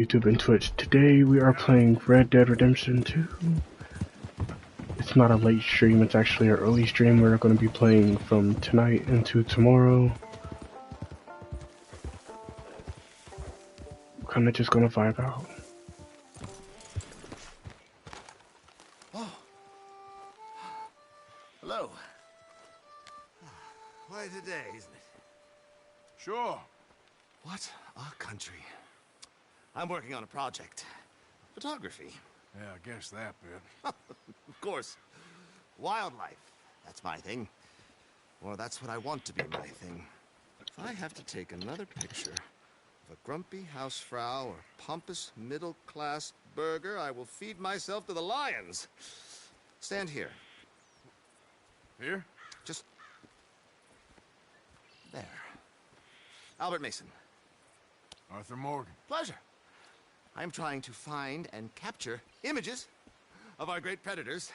YouTube and Twitch. Today we are playing Red Dead Redemption 2. It's not a late stream, it's actually an early stream. We're going to be playing from tonight into tomorrow. Kinda just gonna vibe out. Oh. Hello. Why today, isn't it? Sure. What a country. I'm working on a project. Photography. Yeah, I guess that bit. Of course. Wildlife. That's my thing. Or that's what I want to be my thing. If I have to take another picture of a grumpy housefrau or pompous middle-class burgher, I will feed myself to the lions. Stand here. Here? Just... there. Albert Mason. Arthur Morgan. Pleasure. I'm trying to find and capture images of our great predators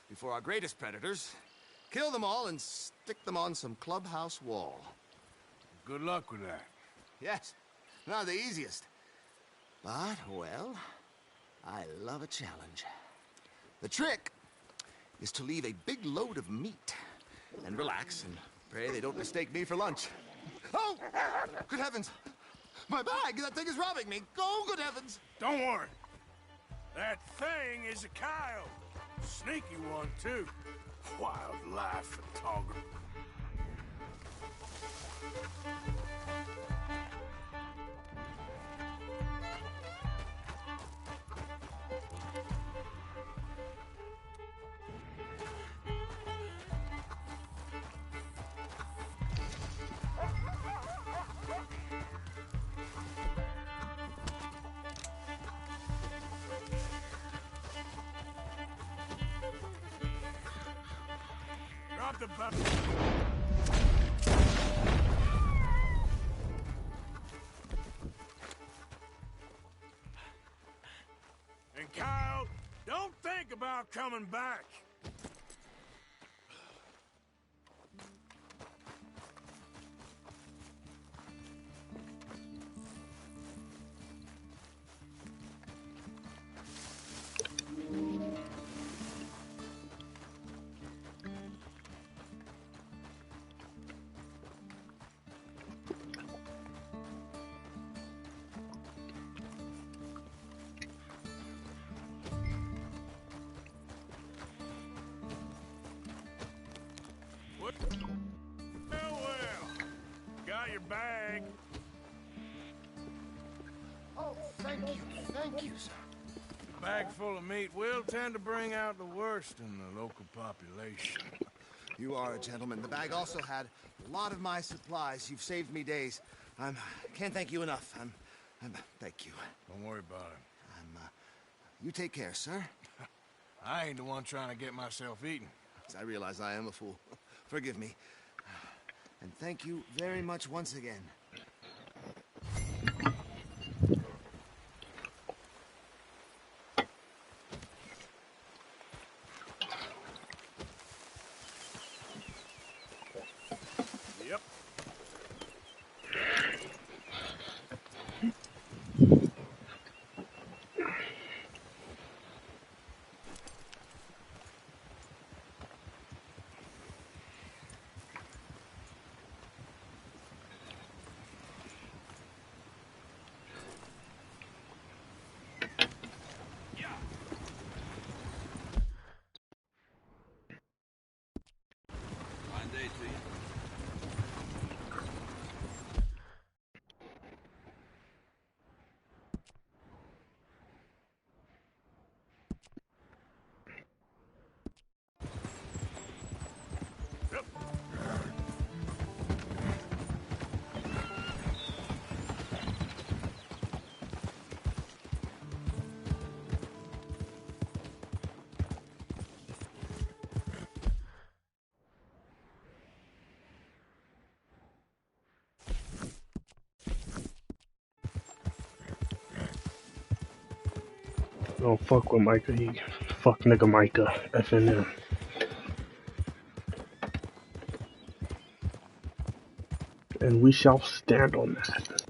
before our greatest predators kill them all and stick them on some clubhouse wall. Good luck with that. Yes, not the easiest. But, well, I love a challenge. The trick is to leave a big load of meat and relax and pray they don't mistake me for lunch. Oh, good heavens! My bag! That thing is robbing me! Oh, good heavens! Don't worry. That thing is a coyote. Sneaky one, too. Wildlife photographer. Drop the button. And Kyle, don't think about coming back. Well, got your bag. Oh, thank you, sir. A bag full of meat will tend to bring out the worst in the local population. You are a gentleman. The bag also had a lot of my supplies. You've saved me days. Can't thank you enough. Thank you. Don't worry about it. You take care, sir. I ain't the one trying to get myself eaten. I realize I am a fool. Forgive me. And thank you very much once again. Yep. Fine day to you. Don't fuck with Micah, fuck nigga Micah, FNM. And we shall stand on that.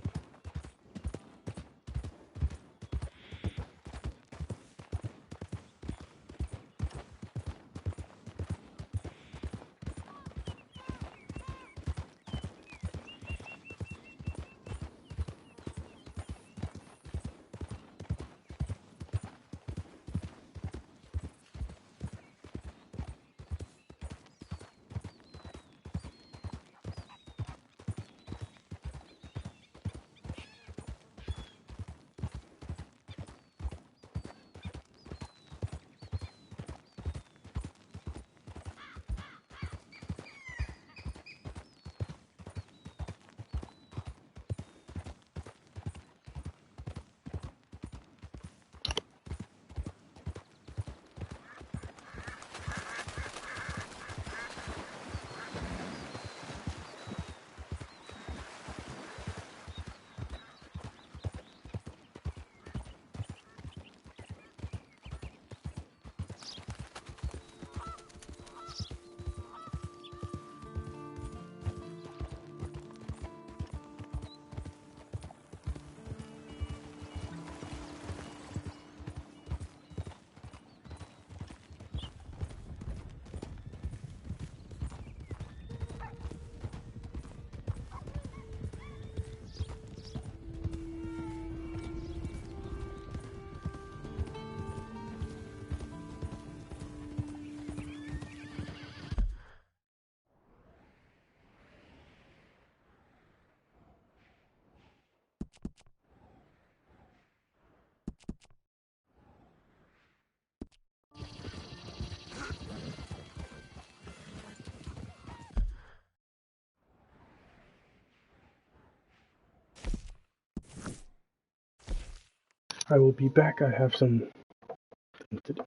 I will be back. I have some things to do.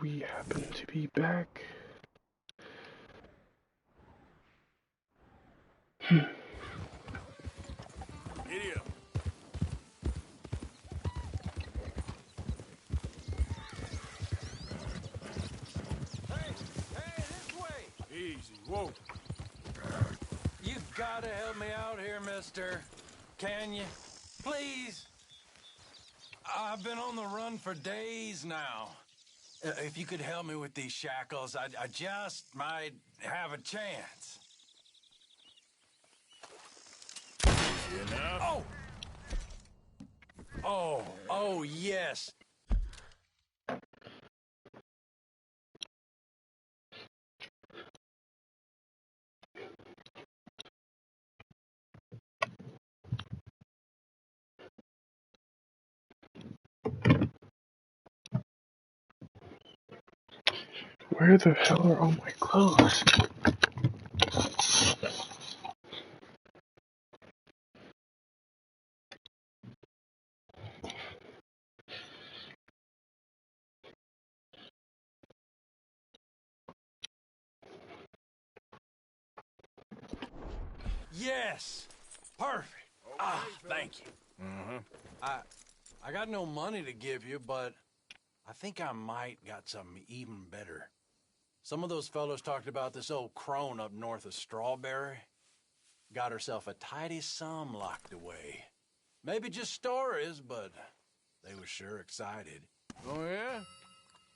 we happen to be back. Giddy up. Hey, this way! Easy, whoa. You gotta help me out here, mister. Can you? Please? I've been on the run for days now. If you could help me with these shackles, I just might have a chance. Enough? Oh, yes. Where the hell are all my clothes? Yes! Perfect. Thank you. I got no money to give you, but I think I might got something even better. Some of those fellows talked about this old crone up north of Strawberry. Got herself a tidy sum locked away. Maybe just stories, but they were sure excited. Oh, yeah?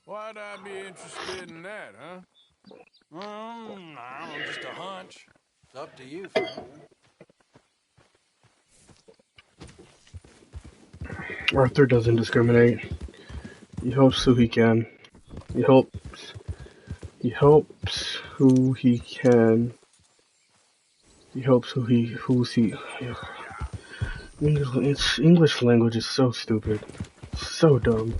Why'd I be interested in that, huh? I don't know, just a hunch. It's up to you, Frank. Arthur doesn't discriminate. He helps who he can. He helps who he can. He helps who's he. English language is so stupid. So dumb.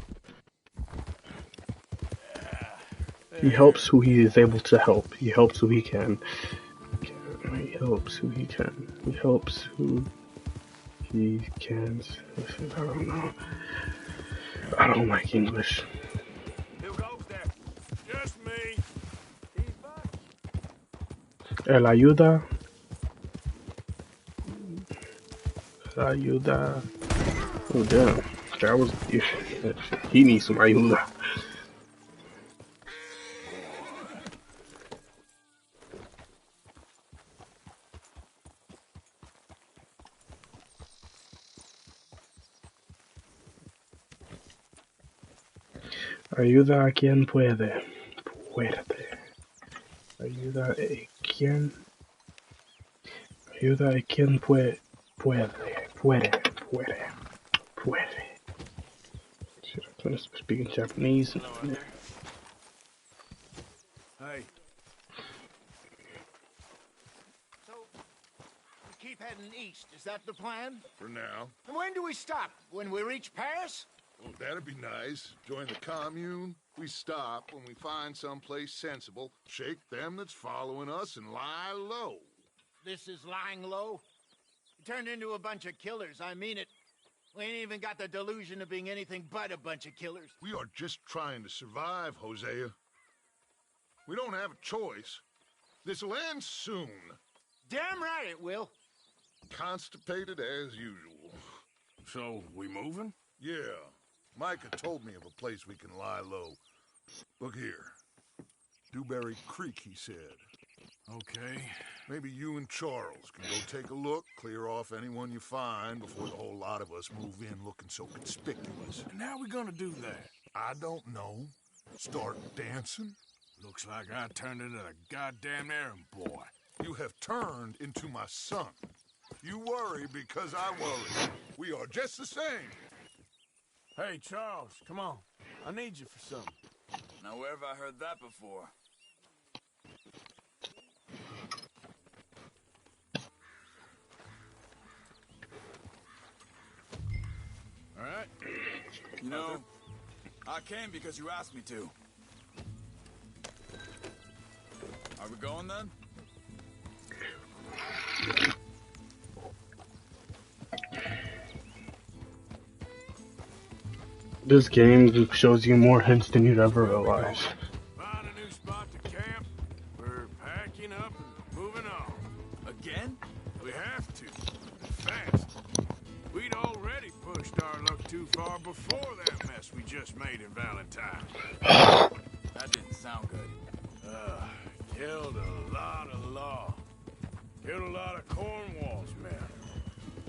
He helps who he is able to help. He helps who he can. He helps who he can. He helps who he can. I don't know. I don't like English. Who goes there? Just me. El ayuda. Ayuda. Oh damn. That was. He needs some ayuda. Ayuda a quien puede. Puede. Ayuda a quien. Ayuda a quien puede. Puede. Shit, I'm trying to speak in Japanese. Hello, Arthur. Hey. So, we keep heading east. Is that the plan? For now. And when do we stop? When we reach Paris? Well, that'd be nice. Join the commune. We stop when we find someplace sensible, shake them that's following us, and lie low. This is lying low. We turned into a bunch of killers. I mean it. We ain't even got the delusion of being anything but a bunch of killers. We are just trying to survive, Hosea. We don't have a choice. This'll end soon. Damn right it will. Constipated as usual. So, we moving? Yeah. Micah told me of a place we can lie low. Look here. Dewberry Creek, he said. Okay. Maybe you and Charles can go take a look, clear off anyone you find before the whole lot of us move in looking so conspicuous. And how we gonna do that? I don't know. Start dancing? Looks like I turned into a goddamn errand boy. You have turned into my son. You worry because I worry. We are just the same. Hey, Charles, come on. I need you for something. Now, where have I heard that before? All right? You know, I came because you asked me to. Are we going then? This game shows you more hints than you'd ever realize. Find a new spot to camp. We're packing up and moving on. Again? We have to. And fast. We'd already pushed our luck too far before that mess we just made in Valentine. That didn't sound good. Killed a lot of law. Killed a lot of Cornwall's men.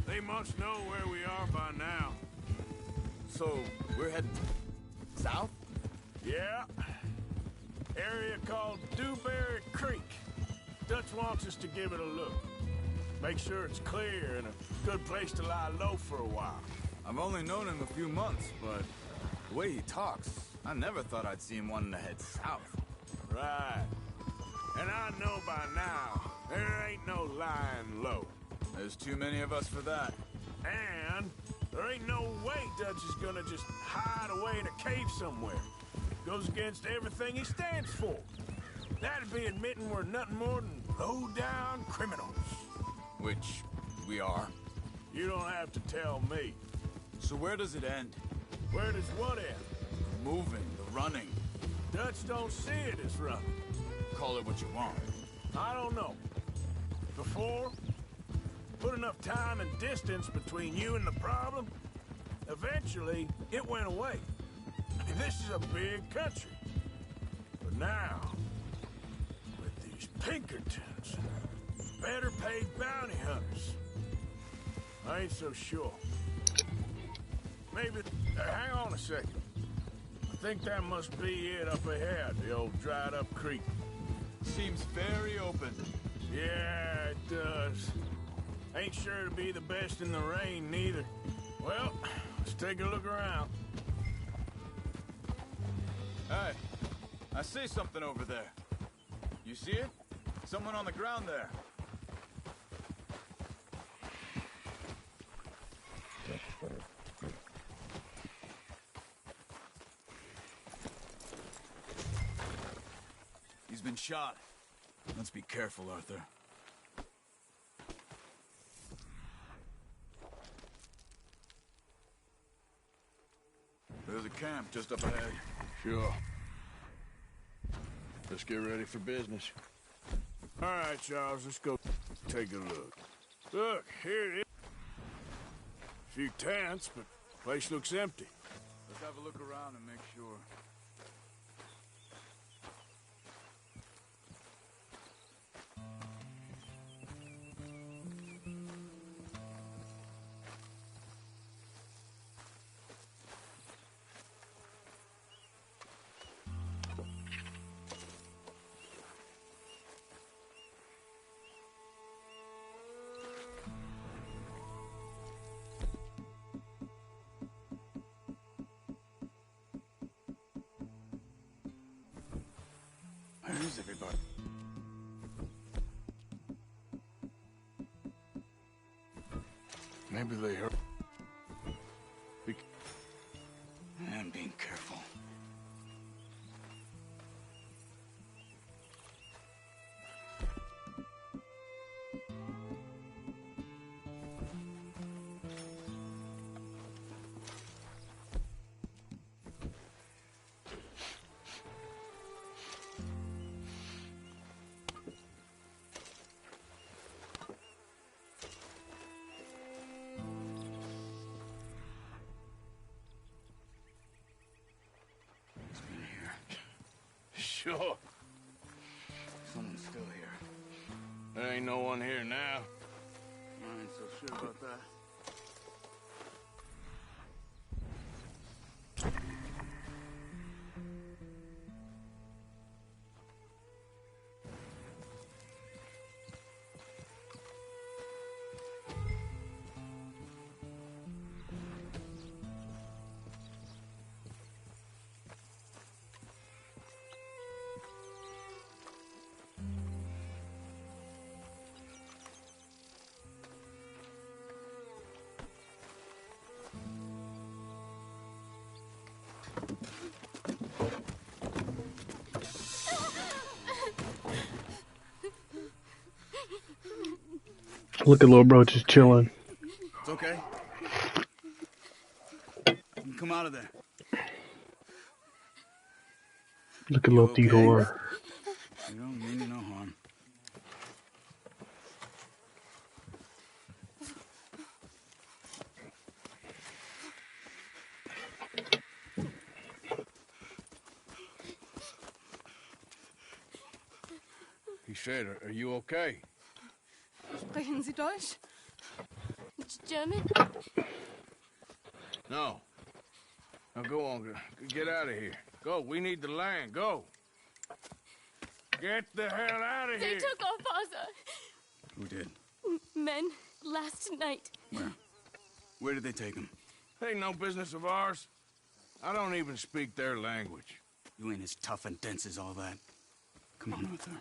They must know where we are by now. So, we're heading south? Yeah. Area called Dewberry Creek. Dutch wants us to give it a look. Make sure it's clear and a good place to lie low for a while. I've only known him a few months, but the way he talks, I never thought I'd see him wanting to head south. Right. And I know by now, there ain't no lying low. There's too many of us for that. And there ain't no way Dutch is gonna just hide away in a cave somewhere. Goes against everything he stands for. That'd be admitting we're nothing more than low-down criminals. Which we are. You don't have to tell me. So where does it end? Where does what end? The moving, the running. Dutch don't see it as running. Call it what you want. I don't know. Before, put enough time and distance between you and the problem, eventually it went away. I mean, this is a big country. But now, with these Pinkertons, better paid bounty hunters, I ain't so sure. Maybe, hang on a second. I think that must be it up ahead, the old dried up creek. Seems very open. Yeah, it does. Ain't sure to be the best in the rain, neither. Well, let's take a look around. Hey, I see something over there. You see it? Someone on the ground there. He's been shot. Let's be careful, Arthur. There's a camp just up ahead. Sure. Let's get ready for business. All right, Charles, let's go take a look. Look, here it is. A few tents, but the place looks empty. Let's have a look around and make sure. Where's everybody? Maybe they heard. I'm being careful. Sure. Someone's still here. There ain't no one here now. I ain't so sure about that. Look at little bro just chilling. It's okay. You can come out of there. Look at You little okay? Theodore. You don't mean you no harm. He said, are you okay? Sprechen Sie Deutsch? German? No. Now go on, get out of here. Go, we need the land, go. Get the hell out of They here. took our father. Who did? Men, last night. Where? Where did they take him? Ain't no business of ours. I don't even speak their language. You ain't as tough and dense as all that. Come on, Arthur.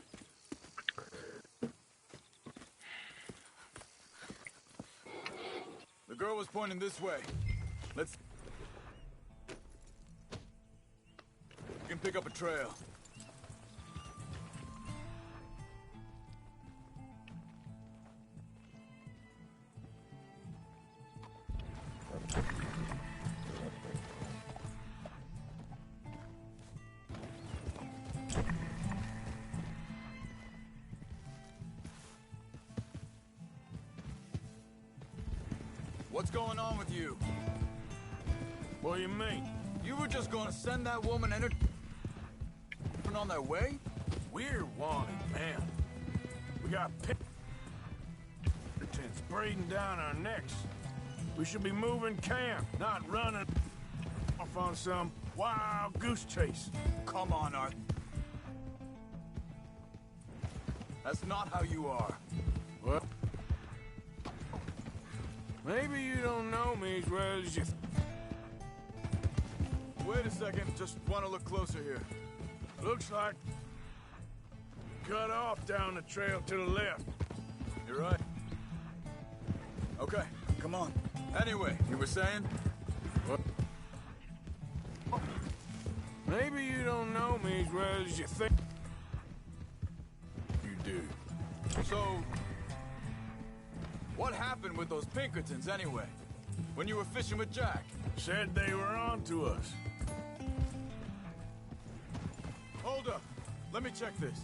The girl was pointing this way. Let's... We can pick up a trail. What's going on with you? What do you mean? You were just gonna send that woman and her on their way? We're wanted, man. We got pinkertons breathing down our necks. We should be moving camp, not running off on some wild goose chase. Come on, Arthur. That's not how you are. What? Maybe you don't know me as well as you Wait a second, just want to look closer here. Looks like cut off down the trail to the left. You're right. Okay, come on. Anyway, you were saying? What? Maybe you don't know me as well as you think you do. So, what happened with those Pinkertons anyway? When you were fishing with Jack? Said they were on to us. Hold up. Let me check this.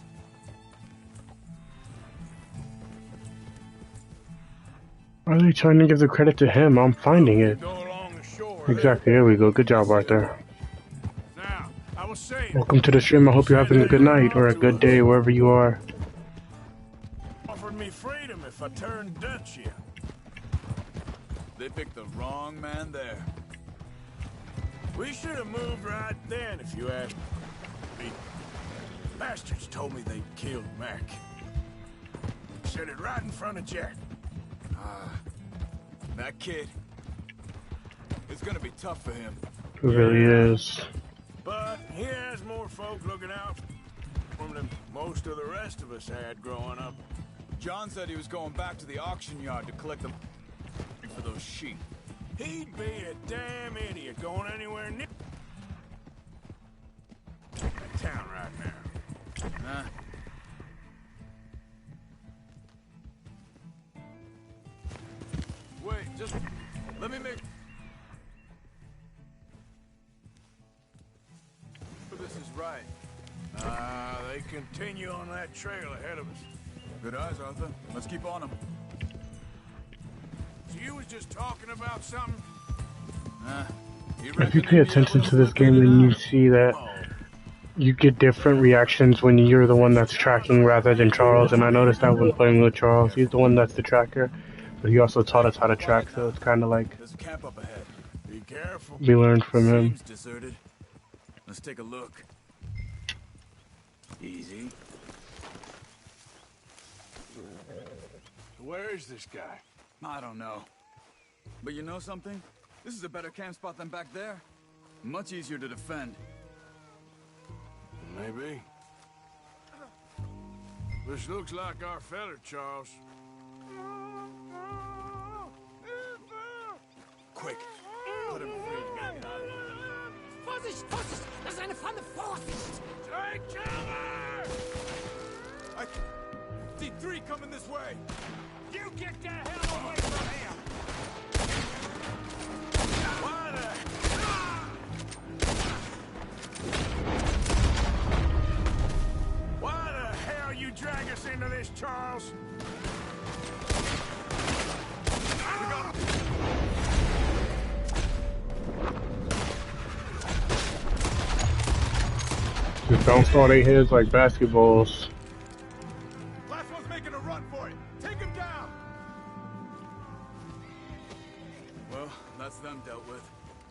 Why are they trying to give the credit to him? I'm finding it. Go along the shore. Exactly, there we go. Good job, Arthur. Now, I was saying. Welcome to the stream. I hope you're having a good night or a good day wherever you are. Offered me freedom if I turned Dutch here. They picked the wrong man there. We should have moved right then, if you ask me. Bastards told me they'd killed Mac. Said it right in front of Jack. That kid. It's gonna be tough for him. It really is. But he has more folk looking out for him than most of the rest of us had growing up. John said he was going back to the auction yard to collect the for those sheep. He'd be a damn idiot going anywhere near that town right now. Wait, just let me make sure this is right. They continue on that trail ahead of us. Good eyes, Arthur. Let's keep on them. So you was just talking about something? If you pay attention to this game, then you see that you get different reactions when you're the one that's tracking rather than Charles. And I noticed that when playing with Charles, he's the one that's the tracker, but he also taught us how to track. So it's kind of like There's a camp up ahead. Be careful. we learned from him. Seems deserted. Let's take a look. Easy. Where is this guy? I don't know. But you know something? This is a better camp spot than back there. Much easier to defend. Maybe. This looks like our feller, Charles. Quick, put him free. Vorsicht, Vorsicht! Das ist eine Pfanne! Vorsicht! Take cover! I see three coming this way. You get the hell away from him! Why the... into this, Charles? Just bounced all their heads like basketballs. Last one's making a run for it. Take him down. Well, that's them dealt with.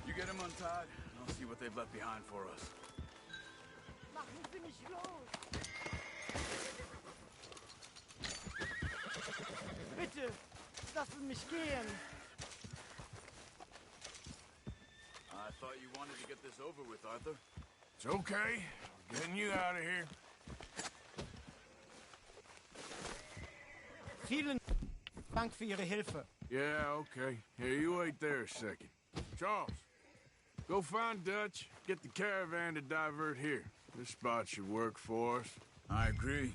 You get him untied, and I'll see what they've left behind for us. Machen Sie mich los! Bitte, lassen mich gehen. I thought you wanted to get this over with, Arthur. It's okay. We're getting you out of here. Vielen Dank für Ihre Hilfe. Yeah, okay. Here, you wait there a second. Charles, go find Dutch. Get the caravan to divert here. This spot should work for us. I agree.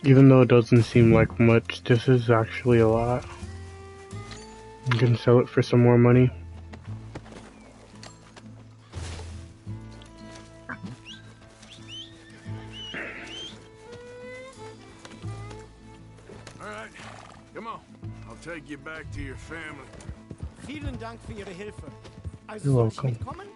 Even though it doesn't seem like much, this is actually a lot. You can sell it for some more money. Alright, come on. I'll take you back to your family. Vielen Dank für Ihre Hilfe. Also You're soll ich welcome. mitkommen?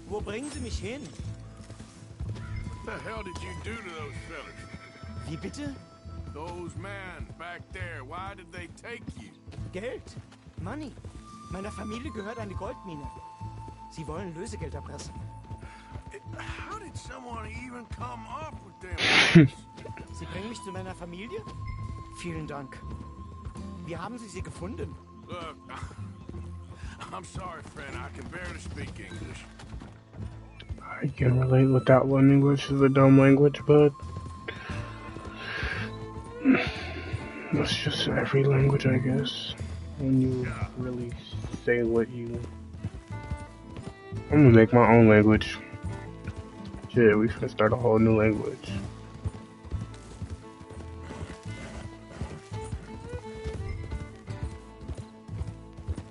Wo bringen Sie mich hin? What the hell did you do to those fellas? Wie bitte? Those men back there, why did they take you? Geld. Money. Meiner Familie gehört eine Goldmine. Sie wollen Lösegeld erpressen. How did someone even come up with them? Sie bringen mich zu meiner Familie? Vielen Dank. Wie haben Sie gefunden? Look, I'm sorry, friend. I can barely speak English. I can relate with that one. English is a dumb language, but that's just every language, I guess. When you really say what you... I'm gonna make my own language. Shit, we should start a whole new language.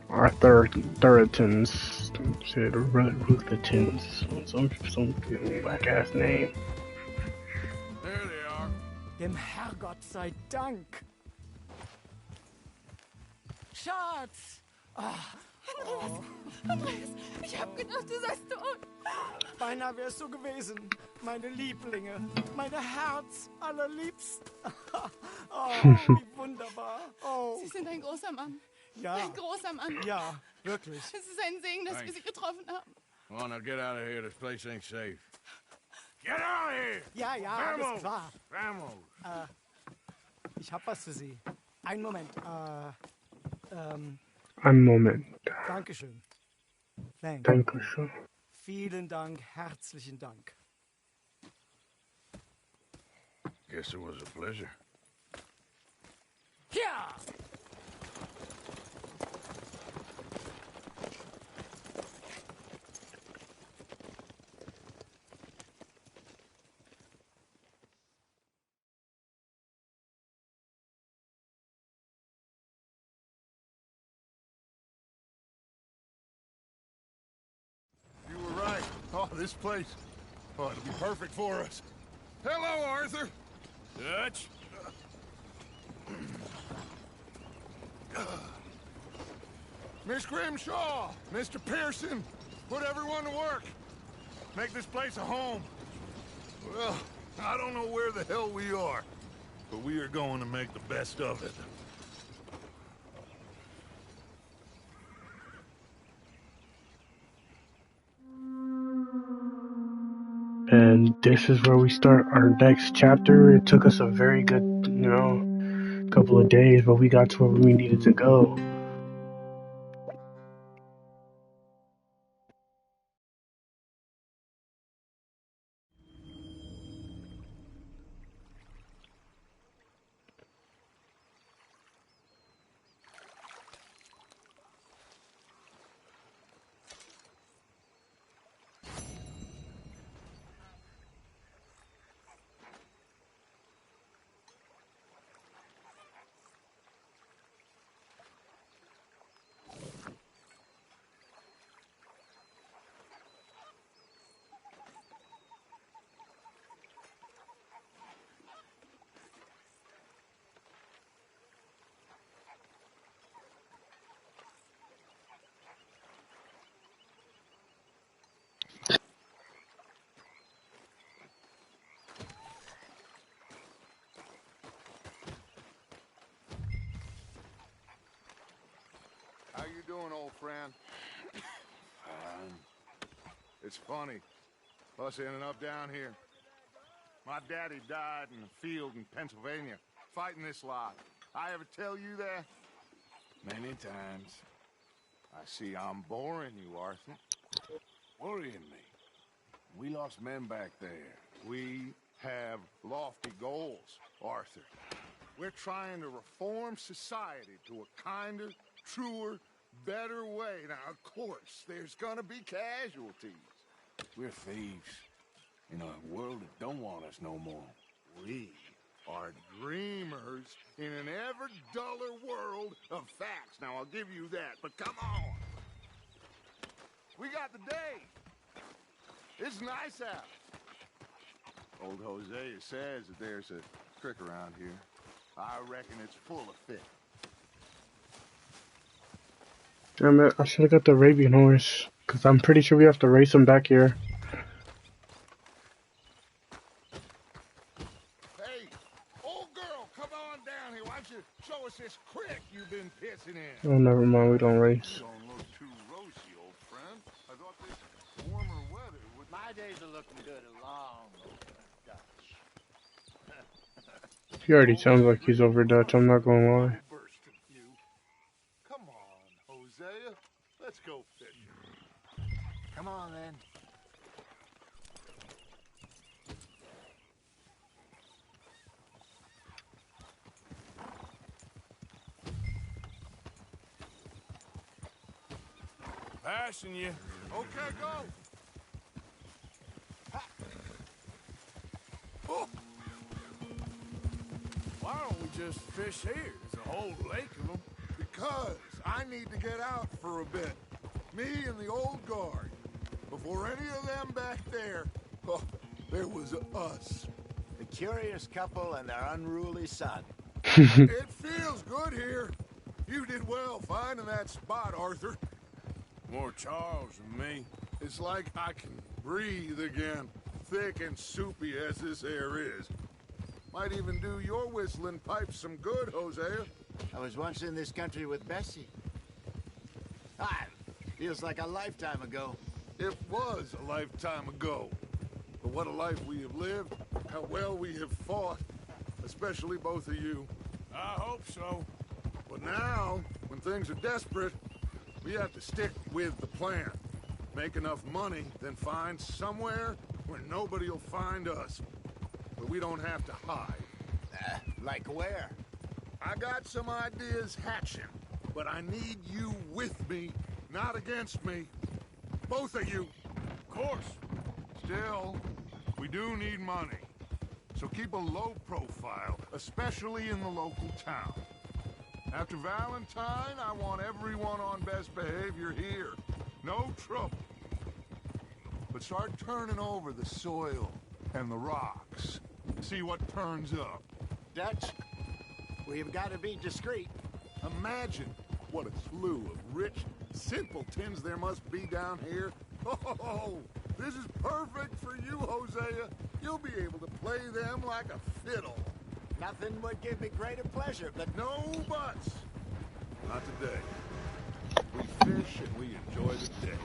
Arthurtons. Shit, Ruthertons. Some whack ass name. There they are. Dem Herrgott sei Dank. Schatz! Andreas, ich hab gedacht, du seist tot. Beinahe wär's so gewesen. Meine Lieblinge. Meine Herz allerliebst. Oh, wie wunderbar. Oh, Sie sind ein großer Mann. ja. Ein großer Mann. Ja, wirklich. Es ist ein Segen, dass wir Sie getroffen haben. Come on, now get out of here. This place ain't safe. Get out of here! Ja, ja, alles Vamos! klar. Vamos! Ich hab was für Sie. Einen Moment. Ein Moment. Dankeschön. Thanks. Dankeschön. Vielen Dank, herzlichen Dank. Guess it was a pleasure. Ja! You were right. Oh, this place. Oh, it'll be perfect for us. Hello, Arthur. Dutch? Miss Grimshaw, Mr. Pearson, put everyone to work. Make this place a home. Well, I don't know where the hell we are, but we are going to make the best of it. And this is where we start our next chapter. It took us a very good, couple of days, but we got to where we needed to go. How you doing, old friend? It's funny, us ending up down here. My daddy died in the field in Pennsylvania, fighting this lot. I ever tell you that? Many times. I see I'm boring you, Arthur. Worrying me. We lost men back there. We have lofty goals, Arthur. We're trying to reform society to a kinder, truer, better way. Now, of course, there's gonna be casualties. We're thieves. In a world that don't want us no more. We are dreamers in an ever duller world of facts. Now, I'll give you that, but come on. We got the day. It's nice out. Old Hosea says that there's a creek around here. I reckon it's full of fish. Damn it, I should have got the Arabian horse, because I'm pretty sure we have to race him back here. Hey, old girl, come on down here. Why don't you show us this creek you've been pissing in? Oh, never mind, we don't race. You don't look too rosy, old friend. I thought this warmer weather would... My days are looking good along Dutch. He already sounds like he's over Dutch, I'm not gonna lie. Come on, Hosea. Let's go fishing. Come on, then. Passing you. Okay, go. Oh. Why don't we just fish here? There's a whole lake of them. Because I need to get out for a bit. Me and the old guard. Before any of them back there, oh, there was us. The curious couple and their unruly son. It feels good here. You did well finding that spot, Arthur. More Charles than me. It's like I can breathe again. Thick and soupy as this air is. Might even do your whistling pipes some good, Hosea. I was once in this country with Bessie. Ah, feels like a lifetime ago. It was a lifetime ago. But what a life we have lived. How well we have fought. Especially both of you. I hope so. But now, when things are desperate, we have to stick with the plan. Make enough money, then find somewhere where nobody will find us. Where we don't have to hide. Like where? I got some ideas hatching, but I need you with me, not against me. Both of you. Of course. Still, we do need money. So keep a low profile, especially in the local town. After Valentine, I want everyone on best behavior here. No trouble. But start turning over the soil and the rocks. See what turns up. Dutch, we've got to be discreet. Imagine what a slew of rich simpletons there must be down here. Oh, this is perfect for you, Hosea. You'll be able to play them like a fiddle. Nothing would give me greater pleasure, but No buts. Not today. We fish and we enjoy the day.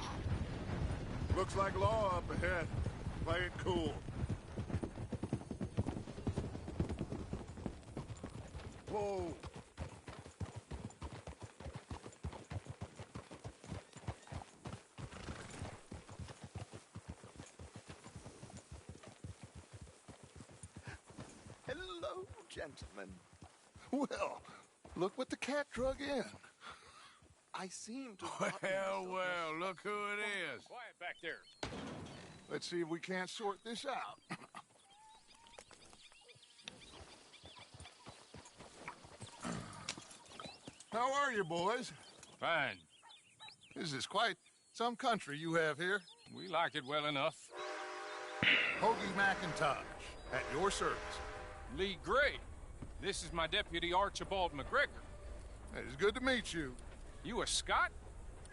Looks like law up ahead. Play it cool. Whoa. Hello, gentlemen. Well, look what the cat drug in. I seem to... Well, look who it is. Quiet back there. Let's see if we can't sort this out. How are you, boys? Fine. This is quite some country you have here. We like it well enough. Hoagie McIntosh, at your service. Lee Gray. This is my deputy Archibald McGregor. It is good to meet you. You a Scot?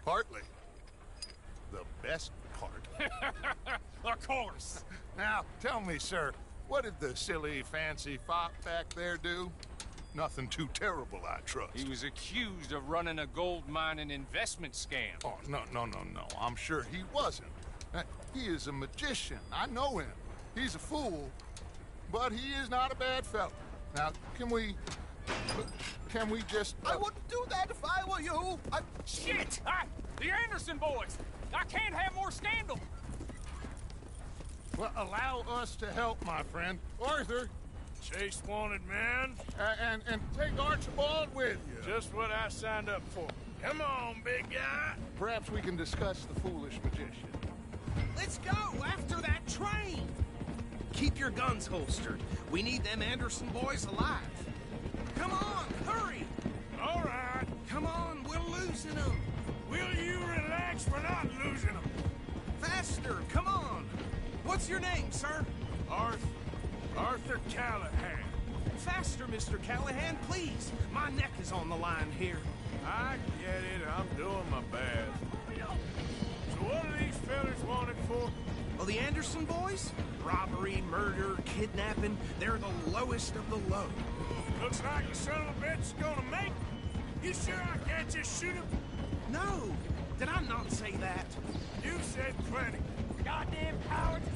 Partly. The best part. Of course. Now, tell me, sir, what did the silly, fancy fop back there do? Nothing too terrible, I trust. He was accused of running a gold mining investment scam. Oh, no. I'm sure he wasn't. He is a magician. I know him. He's a fool, but he is not a bad fellow. Now, can we just... I wouldn't do that if I were you. Shit! The Anderson boys! I can't have more scandal! Well, allow us to help, my friend. Arthur, Chase wanted man. and take Archibald with you. Just what I signed up for. Come on, big guy. Perhaps we can discuss the foolish magician. Let's go after that train. Keep your guns holstered. We need them Anderson boys alive. Come on, hurry. All right. Come on, we're losing them. Will you relax? We're not losing them. Faster, come on. What's your name, sir? Arthur Callahan. Faster, Mr. Callahan, please. My neck is on the line here. I get it. I'm doing my best. So what are these fellas wanted for? Oh, the Anderson boys? Robbery, murder, kidnapping. They're the lowest of the low. Looks like the son of a bitch is gonna make. You sure I can't just shoot him? No. Did I not say that? You said plenty. Goddamn cowards!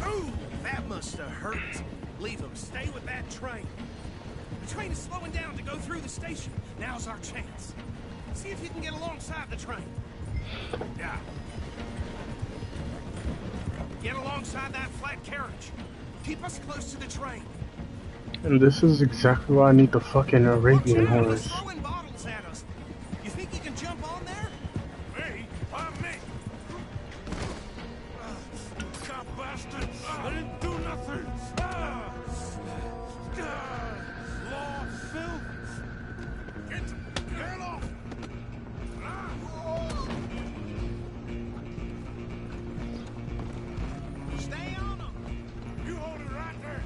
Ooh, that must have hurt. Leave them. Stay with that train. The train is slowing down to go through the station. Now's our chance. See if you can get alongside the train. Yeah. Get alongside that flat carriage. Keep us close to the train. And this is exactly why I need the fucking Arabian Watch out, horse. they're throwing bottles at us. You think you can jump on there? Me? Why me? God bastard! I didn't do nothing! Law, Phil! Get off! Stay on them. You hold it right there!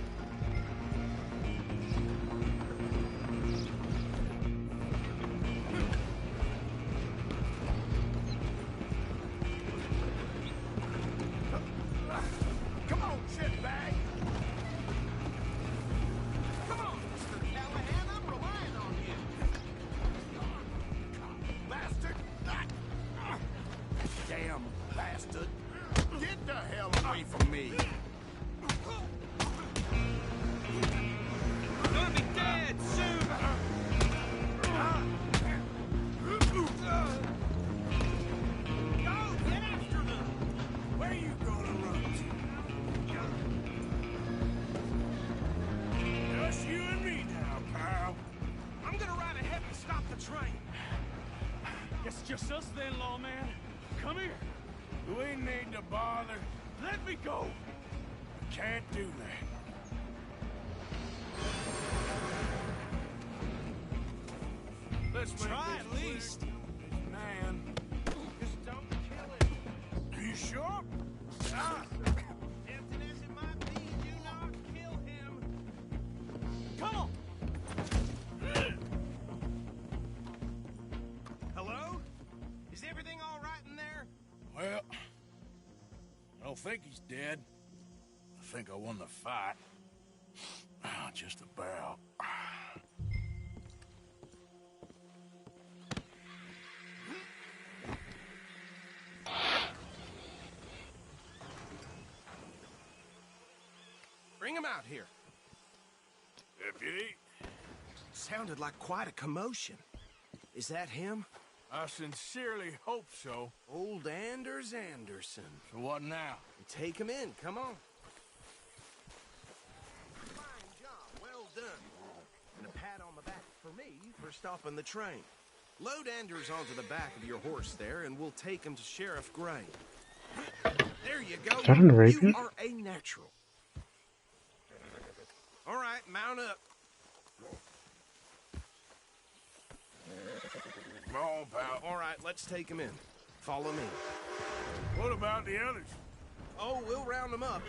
Come on, shitbag. Come on, Mr. Callahan. I'm relying on you. Bastard. Damn bastard. Get the hell away from me. We're gonna be dead soon. Go, get after them. Where you gonna run to? Just you and me now, pal. I'm gonna ride ahead and stop the train. It's just us then, lawman. Come here. We need to bother. Let me go. Can't do that. Let's make Try this at least. quick. Man, Just don't kill it. are you sure? Tempting as it might be, do not kill him. Come on. Hello? Is everything all right in there? Well, I don't think he's dead. I think I won the fight. Just about. come out here. Deputy, Sounded like quite a commotion. Is that him? I sincerely hope so. Old Anders Anderson. So what now? Take him in, come on. Fine job, well done. And a pat on the back for me for stopping the train. Load Anders onto the back of your horse there, and we'll take him to Sheriff Gray. There you go. Is that an Arabian? You are a natural. All right, mount up. Come on, pal. All right, let's take him in. Follow me. What about the others? Oh, we'll round them up.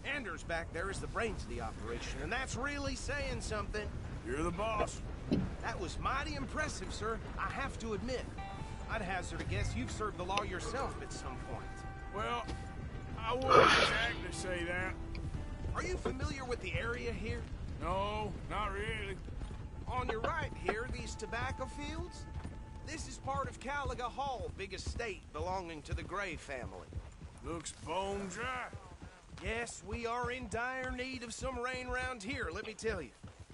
Anders back there is the brains of the operation, and that's really saying something. You're the boss. That was mighty impressive, sir. I have to admit. I'd hazard a guess you've served the law yourself at some point. Well, I wouldn't exactly say that. Are you familiar with the area here? No, not really. On your right here, these tobacco fields? This is part of Caliga Hall, big estate belonging to the Gray family. Looks bone dry. Yes, we are in dire need of some rain round here, let me tell you.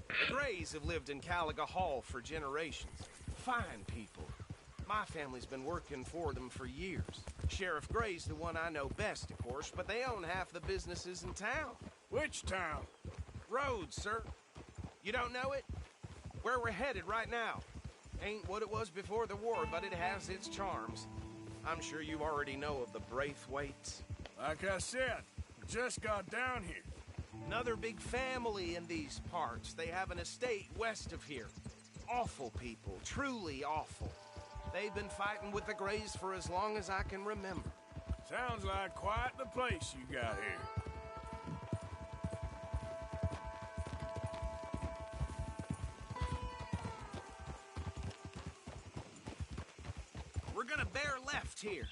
The Grays have lived in Caliga Hall for generations. Fine people. My family's been working for them for years. Sheriff Gray's the one I know best, of course, but they own half the businesses in town. Which town? Rhodes, sir. You don't know it? Where we're headed right now. Ain't what it was before the war, but it has its charms. I'm sure you already know of the Braithwaites. Like I said, just got down here. Another big family in these parts. They have an estate west of here. Awful people, truly awful. They've been fighting with the Grays for as long as I can remember. Sounds like quite the place you got here. We're gonna bear left here.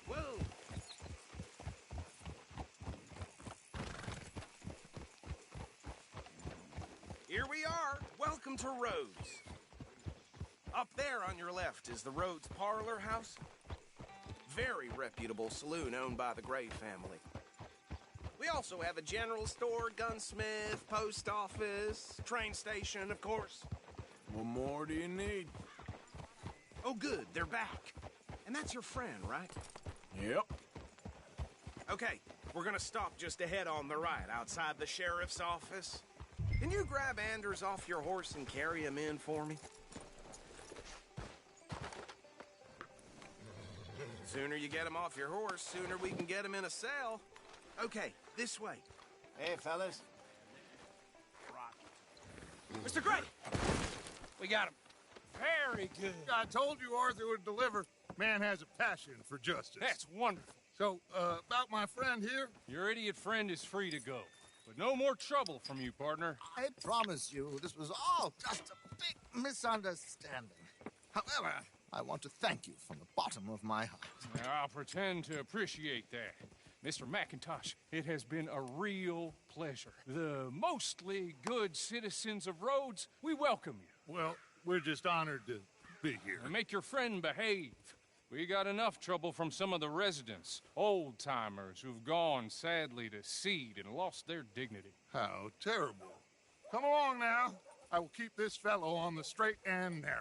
Whoa. Here we are. Welcome to Rhodes. Up there on your left is the Rhodes Parlor House. Very reputable saloon owned by the Gray family. We also have a general store, gunsmith, post office, train station, of course. What more do you need? Oh, good, they're back. And that's your friend, right? Yep. Okay, we're gonna stop just ahead on the right, outside the sheriff's office. Can you grab Anders off your horse and carry him in for me? Sooner you get him off your horse, sooner we can get him in a cell. Okay, this way. Hey, fellas. Mr. Gray! We got him. Very good. I told you Arthur would deliver. Man has a passion for justice. That's wonderful. So, about my friend here? Your idiot friend is free to go. But no more trouble from you, partner. I promise you, this was all just a big misunderstanding. However, I want to thank you from the bottom of my heart. Now, I'll pretend to appreciate that. Mr. McIntosh, it has been a real pleasure. The mostly good citizens of Rhodes, we welcome you. Well, we're just honored to be here. Now make your friend behave. We got enough trouble from some of the residents, old-timers who've gone, sadly, to seed and lost their dignity. How terrible. Come along now. I will keep this fellow on the straight and narrow.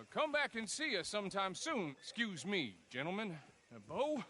Come back and see us sometime soon. Excuse me, gentlemen. Bo,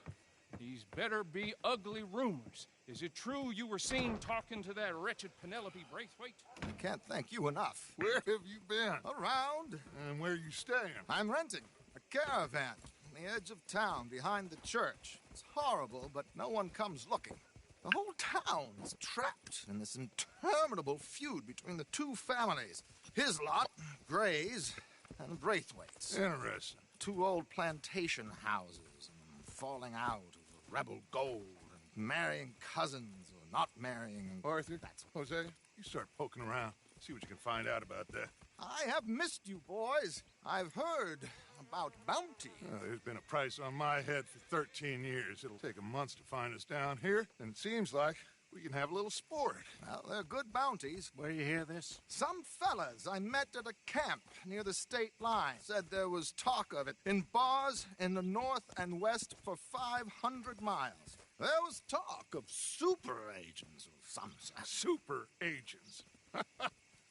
these better be ugly rumors. Is it true you were seen talking to that wretched Penelope Braithwaite? I can't thank you enough. Where have you been? Around. And where you staying? I'm renting a caravan on the edge of town behind the church. It's horrible, but no one comes looking. The whole town is trapped in this interminable feud between the two families. His lot, Gray's, and Braithwaite's. Interesting. Two old plantation houses, and falling out over rebel gold, and marrying cousins or not marrying. And Arthur, Jose, you start poking around. See what you can find out about that. I have missed you, boys. I've heard about bounty. There's been a price on my head for 13 years. It'll take a month to find us down here, and it seems like we can have a little sport. Well, they're good bounties. Where you hear this? Some fellas I met at a camp near the state line said there was talk of it in bars in the north and west for 500 miles. There was talk of super agents of some sort. Super agents.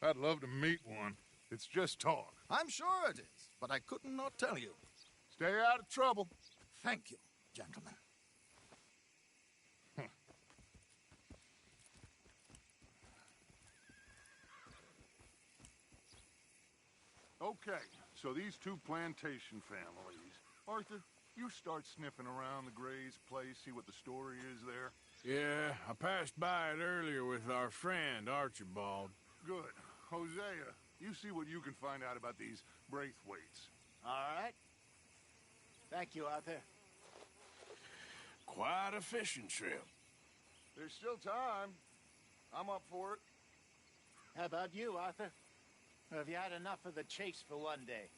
I'd love to meet one. It's just talk. I'm sure it is, but I couldn't not tell you. Stay out of trouble. Thank you, gentlemen. Okay, so these two plantation families. Arthur, you start sniffing around the Gray's place, see what the story is there. Yeah, I passed by it earlier with our friend, Archibald. Good. Hosea, you see what you can find out about these Braithwaites. All right. Thank you, Arthur. Quite a fishing trip. There's still time. I'm up for it. How about you, Arthur? Or have you had enough of the chase for one day?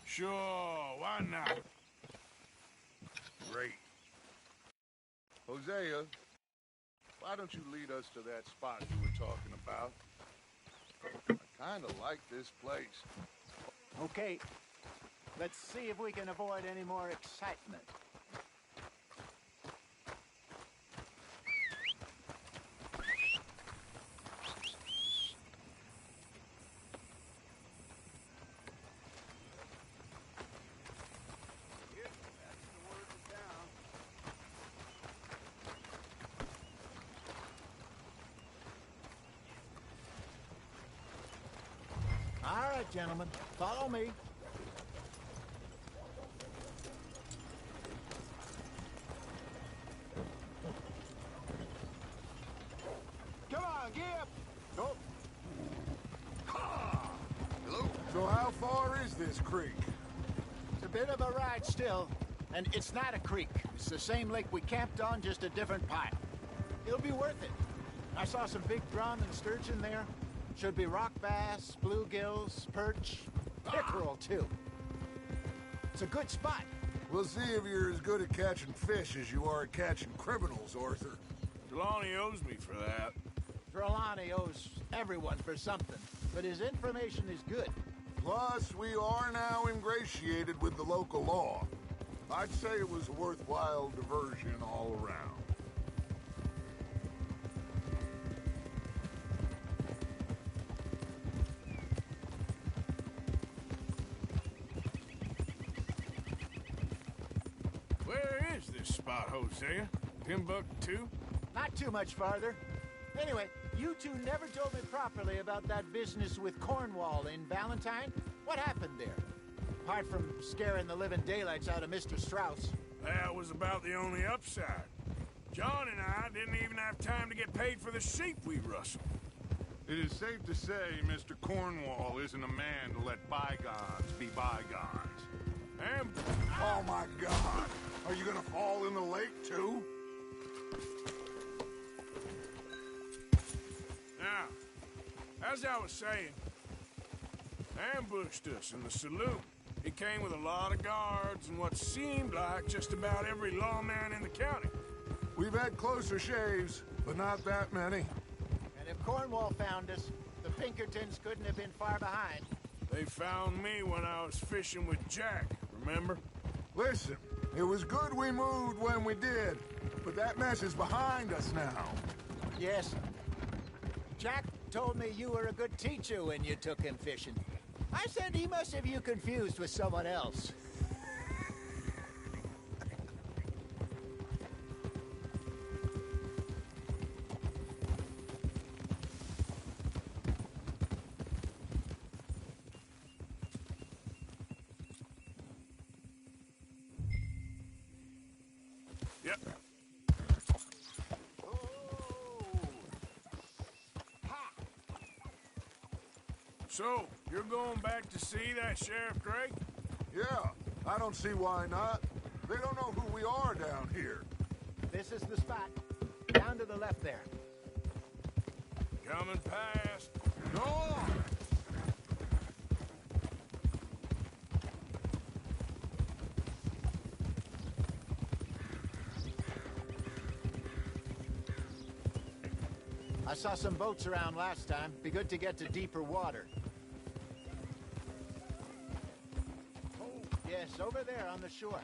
Sure, why not? Great. Hosea, why don't you lead us to that spot you were talking about? I kind of like this place. Okay. Let's see if we can avoid any more excitement. All right, gentlemen, follow me. Come on, get up. Oh. Hello? So how far is this creek? It's a bit of a ride still, and it's not a creek. It's the same lake we camped on, just a different pile. It'll be worth it. I saw some big drum and sturgeon there. Should be rock bass, bluegills, perch, pickerel, too. It's a good spot. We'll see if you're as good at catching fish as you are at catching criminals, Arthur. Trelawney owes me for that. Trelawney owes everyone for something, but his information is good. Plus, we are now ingratiated with the local law. I'd say it was a worthwhile diversion all around. Where is this spot, Hosea? Timbuktu? Not too much farther. Anyway, you two never told me properly about that business with Cornwall in Valentine. What happened there? Apart from scaring the living daylights out of Mr. Strauss. That was about the only upside. John and I didn't even have time to get paid for the sheep we rustled. It is safe to say Mr. Cornwall isn't a man to let bygones be bygones. And... Oh my God! Are you gonna fall in the lake too? Now, as I was saying, ambushed us in the saloon. He came with a lot of guards and what seemed like just about every lawman in the county. We've had closer shaves, but not that many. And if Cornwall found us, the Pinkertons couldn't have been far behind. They found me when I was fishing with Jack, remember? Listen, it was good we moved when we did, but that mess is behind us now. Yes. Jack told me you were a good teacher when you took him fishing. I said he must have you confused with someone else. Yep. So, you're going back to see that Sheriff Gray? Yeah, I don't see why not. They don't know who we are down here. This is the spot. Down to the left there. Coming past. Go on! I saw some boats around last time. Be good to get to deeper water. Oh, yes, over there on the shore.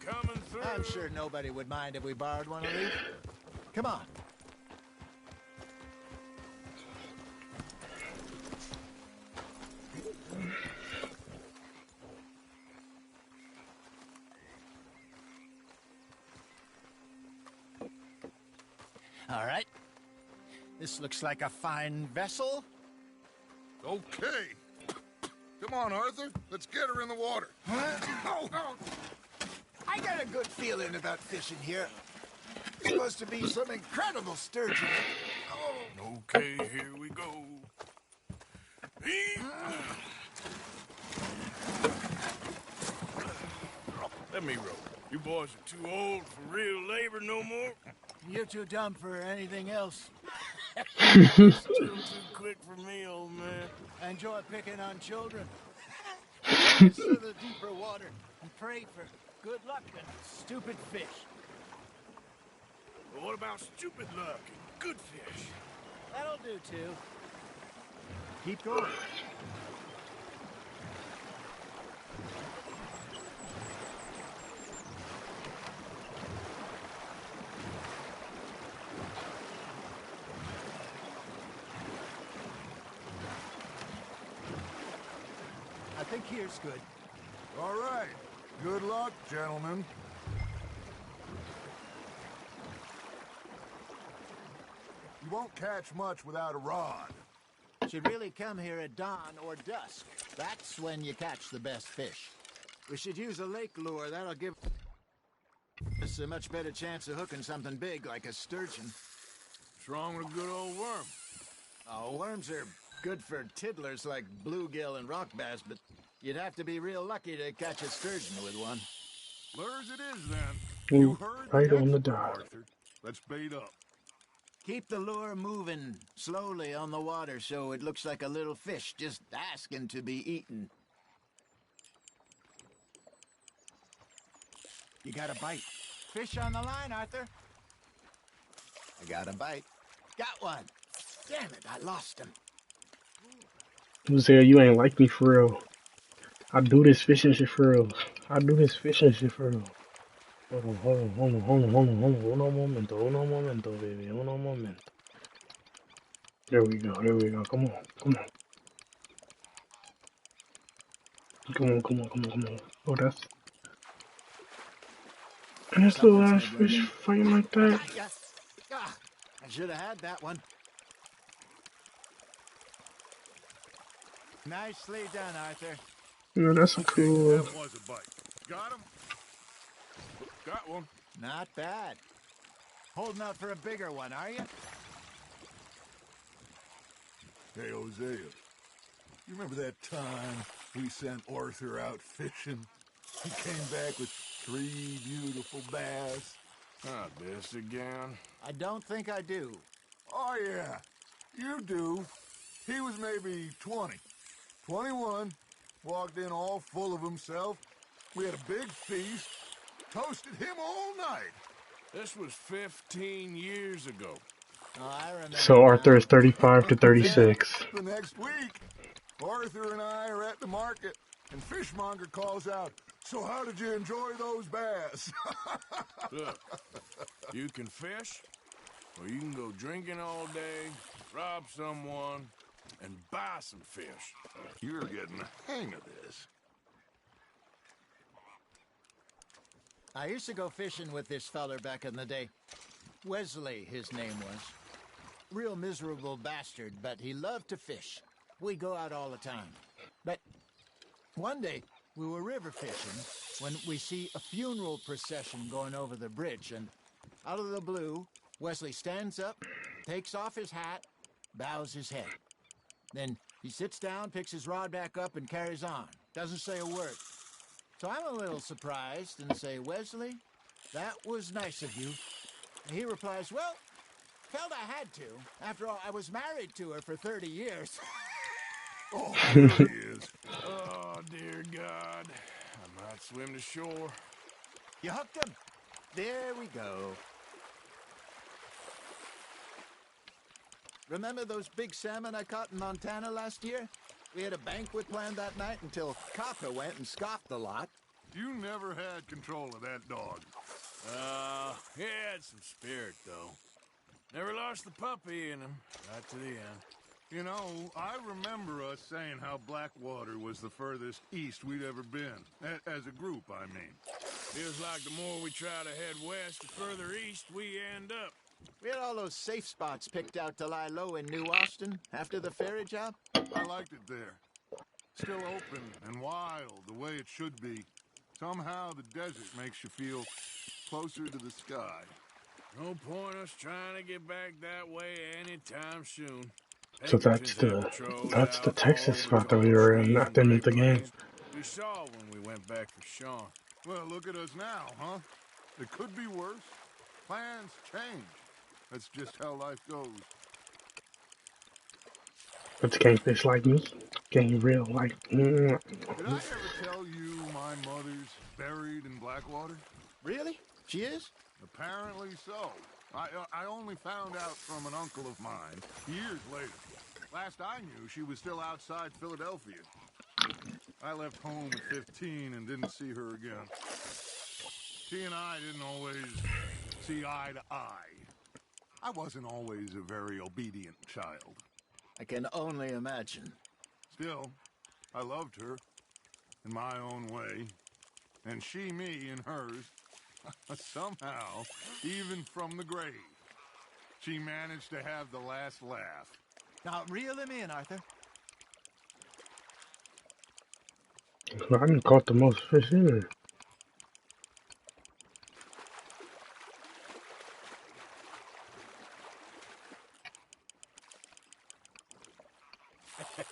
Coming through. I'm sure nobody would mind if we borrowed one of these. Come on. All right. This looks like a fine vessel. Okay. Come on, Arthur. Let's get her in the water. Oh. I got a good feeling about fishing here. It's supposed to be some incredible sturgeon. Oh. Okay, here we go. Let me row. You boys are too old for real labor no more. You're too dumb for anything else. Still too quick for me, old man. I enjoy picking on children. This is the deeper water and pray for good luck and stupid fish. But what about stupid luck and good fish? That'll do too. Keep going. I think here's good. All right. Good luck, gentlemen. You won't catch much without a rod. Should really come here at dawn or dusk. That's when you catch the best fish. We should use a lake lure. That'll give us a much better chance of hooking something big like a sturgeon. What's wrong with a good old worm? Oh, worms are good for tiddlers like bluegill and rock bass, but you'd have to be real lucky to catch a sturgeon with one. Lures it is, then. Ooh, You heard right the on the expert, dot. Arthur. Let's bait up. Keep the lure moving slowly on the water so it looks like a little fish just asking to be eaten. You got a bite. Fish on the line, Arthur. I got a bite. Got one. Damn it, I lost him. Hosea, you ain't like me for real. I do this fishing shit for real. I do this fishing shit for real. Hold on, uno momento, baby, uno momento. There we go, come on. Come on. Oh, that's the last fish fighting like that. I should have had that one. Nicely done, Arthur. Yeah, that's a cool. That was a bite. Got him? Got one. Not bad. Holding out for a bigger one, are you? Hey, Hosea. You remember that time we sent Arthur out fishing? He came back with 3 beautiful bass. Not this again. I don't think I do. Oh, yeah. You do. He was maybe 20. 21. Walked in all full of himself. We had a big feast. Toasted him all night. This was 15 years ago. Oh, I remember. So Arthur is 35 to 36. The next week, Arthur and I are at the market, and Fishmonger calls out, "So how did you enjoy those bass?" Look, you can fish, or you can go drinking all day, rob someone, and buy some fish. You're getting the hang of this. I used to go fishing with this feller back in the day. Wesley, his name was. Real miserable bastard, but he loved to fish. We go out all the time. But one day, we were river fishing when we see a funeral procession going over the bridge, and out of the blue, Wesley stands up, takes off his hat, bows his head. Then he sits down, picks his rod back up, and carries on. Doesn't say a word. So I'm a little surprised and say, "Wesley, that was nice of you." And he replies, "Well, felt I had to. After all, I was married to her for 30 years. Oh, there he is. Oh, dear God. I might swim to shore. You hooked him. There we go. Remember those big salmon I caught in Montana last year? We had a banquet planned that night until Copper went and scoffed the lot. You never had control of that dog. He had some spirit, though. Never lost the puppy in him, right to the end. You know, I remember us saying how Blackwater was the furthest east we'd ever been. As a group, I mean. Feels like the more we try to head west, the further east we end up. We had all those safe spots picked out to lie low in New Austin after the ferry job. I liked it there. Still open and wild, the way it should be. Somehow the desert makes you feel closer to the sky. No point us trying to get back that way anytime soon. So that's Pinkertons have the patrolled out Texas all the spot that we tall were in trees at and the end of the game. grapelands we saw when we went back for Sean. Well, look at us now, huh? It could be worse. Plans change. That's just how life goes. But the kingfish like me. Getting real like. Did I ever tell you my mother's buried in Blackwater? Really? She is? Apparently so. I only found out from an uncle of mine years later. Last I knew, she was still outside Philadelphia. I left home at 15 and didn't see her again. She and I didn't always see eye to eye. I wasn't always a very obedient child. I can only imagine. Still, I loved her in my own way, and she me in hers. Somehow, even from the grave, she managed to have the last laugh. Now, reel him in, Arthur. I didn't caught the most fish either.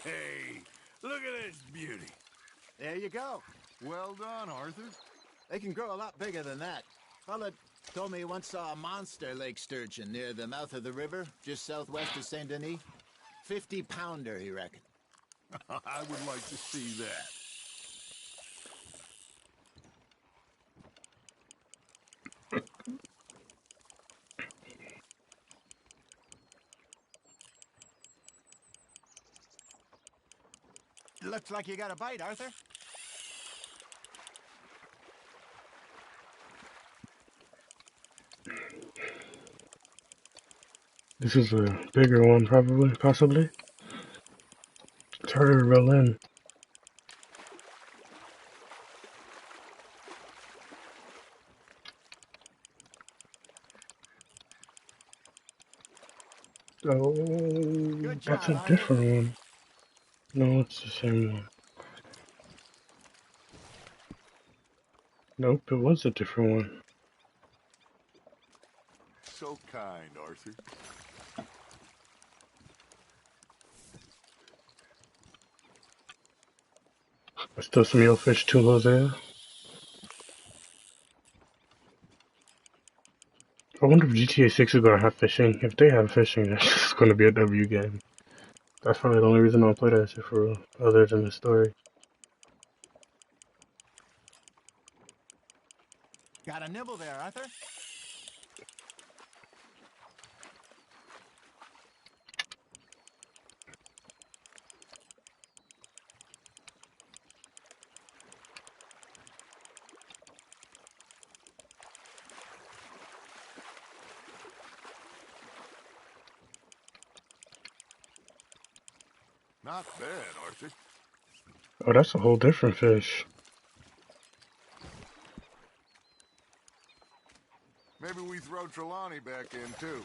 Hey, look at this beauty. There you go. Well done, Arthur. They can grow a lot bigger than that. Fella told me he once saw a monster lake sturgeon near the mouth of the river, just southwest of Saint Denis. 50-pounder, he reckoned. I would like to see that. Looks like you got a bite, Arthur. This is a bigger one, probably, possibly. It's harder to roll in. Oh, Good that's job, a Arthur. different one. No, it's the same one. Nope, it was a different one. So kind, Arthur. There's still some eelfish too, Hosea. I wonder if GTA 6 is gonna have fishing. If they have fishing, that's just gonna be a W game. That's probably the only reason I'll play that shit for real, other than the story. Got a nibble there, Arthur. Not bad, Arthur. Oh, that's a whole different fish. Maybe we throw Trelawney back in, too.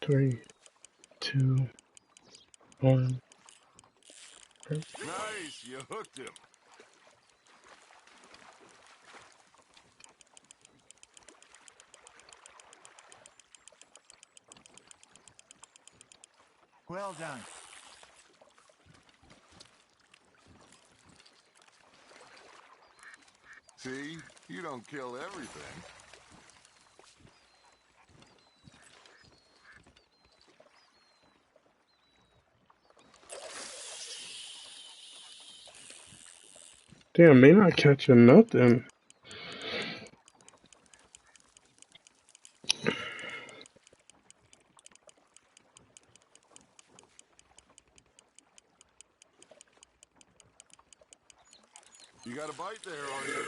Three, two, one. Nice, you hooked him. Well done. See? You don't kill everything. Damn, may not catching nothing. You got a bite there, Arthur.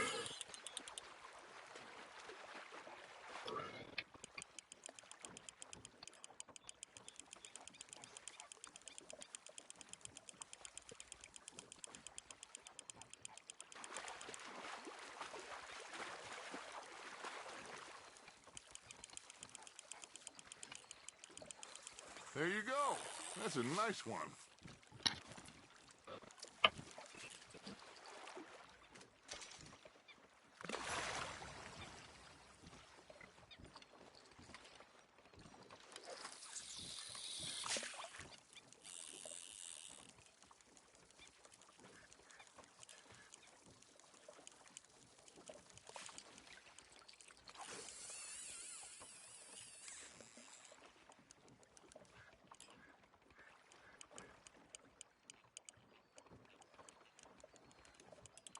There you go. That's a nice one.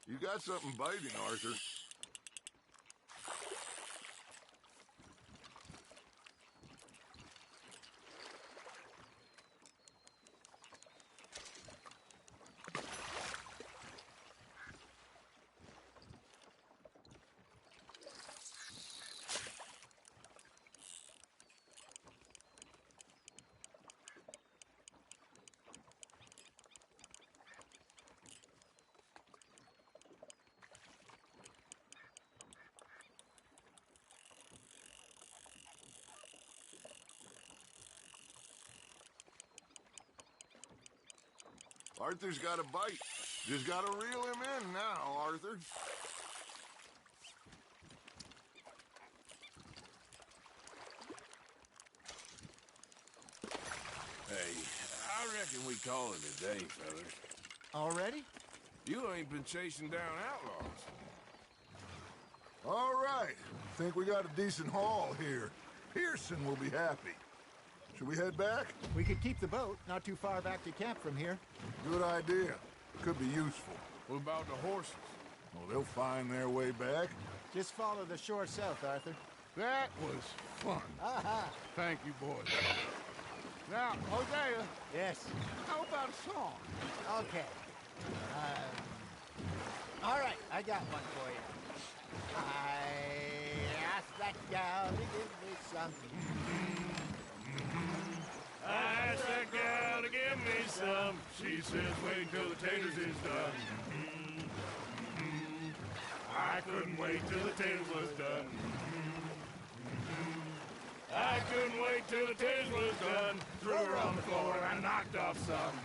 You got something biting, Arthur. Arthur's got a bite. Just gotta reel him in now, Arthur. Hey, I reckon we call it a day, fellas. Already? You ain't been chasing down outlaws. All right. Think we got a decent haul here. Pearson will be happy. Should we head back? We could keep the boat not too far back to camp from here. Good idea. Could be useful. What about the horses? Well, they'll find their way back. Just follow the shore south, Arthur. That was fun. Aha! Thank you, boys. Now, Hosea. Yes. How about a song? Okay. All right, I got one for you. I asked that gal to give me something. I asked that gal to give me some. She says wait till the taters is done. I couldn't wait till the taters was done. I couldn't wait till the taters was done. Threw her on the floor and I knocked off some.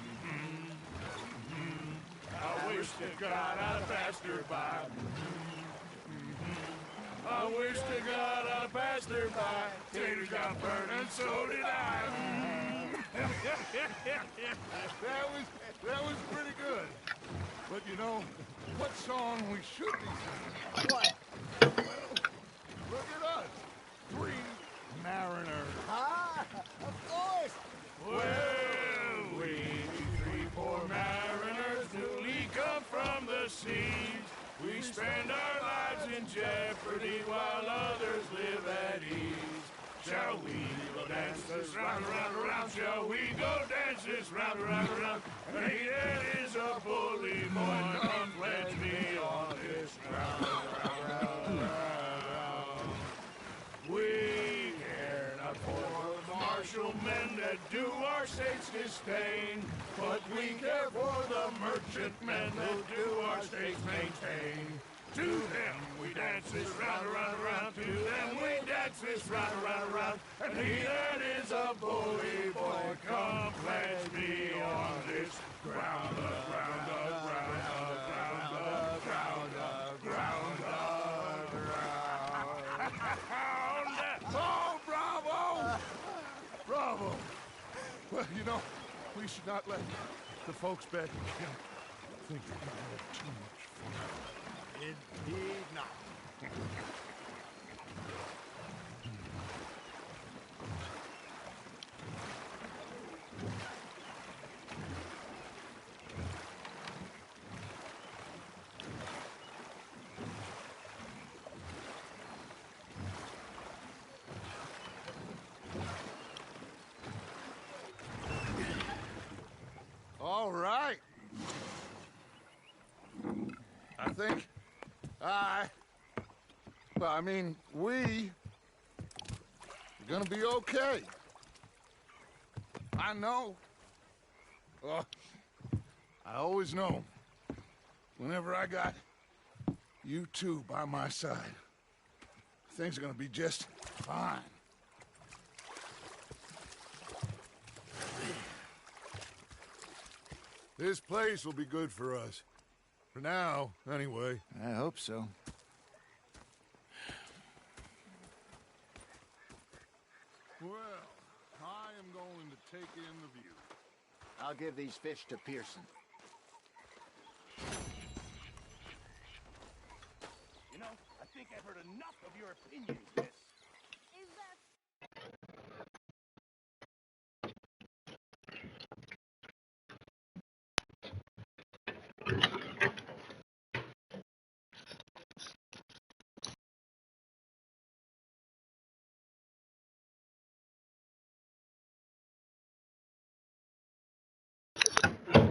I wish to God I'd passed her by. I wish to God I'd passed her by. Taters got burned and so did I. That was pretty good. But you know, what song we should be singing? What? Well, look at us. 3 mariners. Ah, of course. Well, we 3 poor mariners newly come from the seas. We spend our lives in jeopardy while others live at ease. Shall we go dance this round, around, around? Shall we go dance this round, around, around? Hey, that is a bully boy. Come pledge me on this ground, round, round, round. We care not for the martial men that do our state's disdain, but we care for the merchant men that do our state's maintain. To them we dance this round, around, around. To them we dance this round, around, around. And he that is a bully boy, come pledge me on this ground, ground, ground, ground, ground, ground, ground, ground. Oh, bravo! Bravo! Well, you know, We should not let the folks back in camp think that we have too much fun. Indeed not. All right. I think we are gonna be okay. I know. I always know. Whenever I got you two by my side, things are gonna be just fine. This place will be good for us. For now, anyway. I hope so. Well, I am going to take in the view. I'll give these fish to Pearson. You know, I think I've heard enough of your opinions, miss. Is that...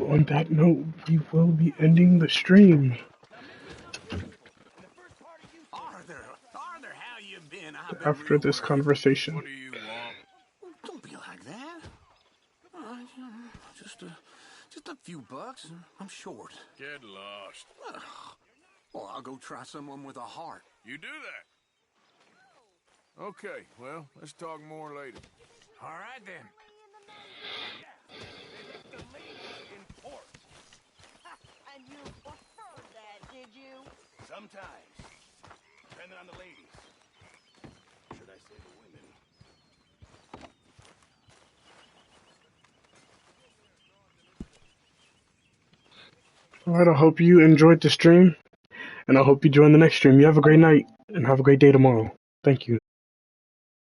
On that note, we will be ending the stream. Arthur, how you been? I've been After this conversation. What do you want? Don't be like that. Just a few bucks. I'm short. Get lost. Well, I'll go try someone with a heart. You do that. Okay, well, let's talk more later. All right, then. And you preferred that, did you? Sometimes. Depending on the ladies. Should I say the women? Alright, I hope you enjoyed the stream. And I hope you join the next stream. You have a great night and have a great day tomorrow. Thank you.